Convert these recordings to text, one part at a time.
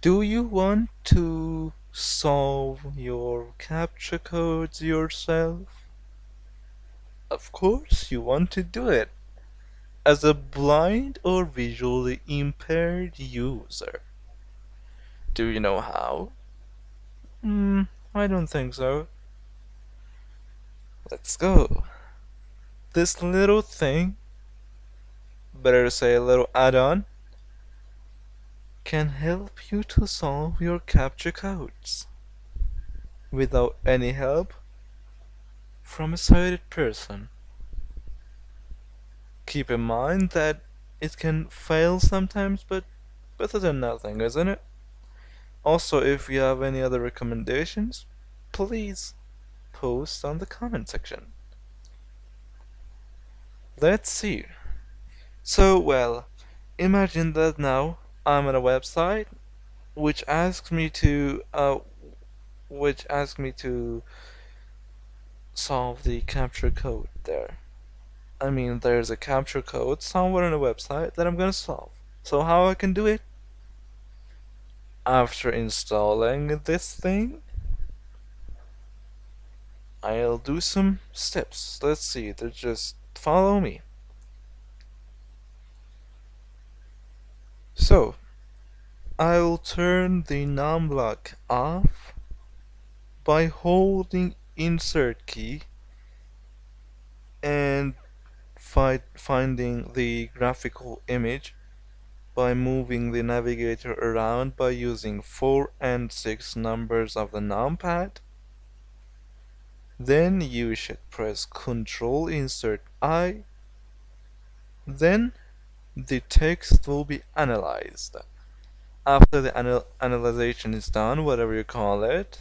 Do you want to solve your captcha codes yourself? Of course you want to do it as a blind or visually impaired user. Do you know how? I don't think so. Let's go. This little thing, better say a little add-on, can help you to solve your captcha codes without any help from a sighted person. Keep in mind that it can fail sometimes, but better than nothing, isn't it? Also, if you have any other recommendations, please post on the comment section. Let's see. So, well, imagine that now I'm on a website which asks me to solve the capture code there. I mean, there's a capture code somewhere on a website that I'm gonna solve. So how I can do it? After installing this thing, I'll do some steps. Let's see, just follow me. So, I'll turn the num-block off by holding insert key and finding the graphical image by moving the navigator around by using 4 and 6 numbers of the numpad. Then you should press Ctrl Insert I. Then the text will be analyzed. After the analyzation is done, whatever you call it,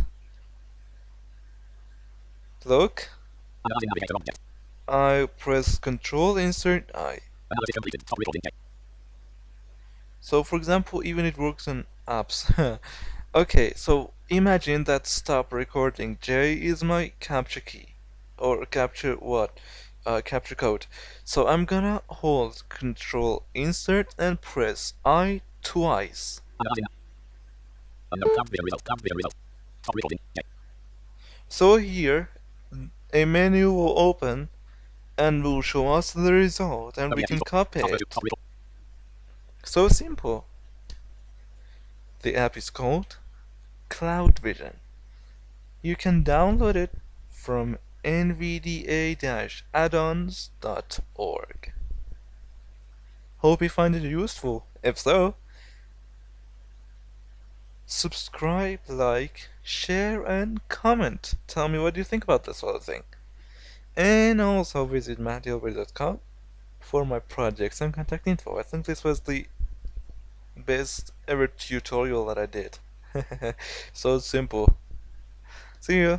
look, I press Ctrl Insert I. Analysis completed. Stop recording. So for example, even it works on apps. Okay, so imagine that stop recording J is my captcha key. Or capture what? Capture code. So I'm gonna hold Control Insert and press I twice. Analyzing. Unknown. Count vision result. Count vision result. Stop recording. So here, a menu will open and will show us the result and we can copy it. So simple. The app is called Cloud Vision. You can download it from nvda-addons.org. Hope you find it useful. If so, subscribe, like, share, and comment. Tell me what you think about this whole thing. And also visit mahdi.com for my projects and contact info. I think this was the best ever tutorial that I did. So simple. See ya.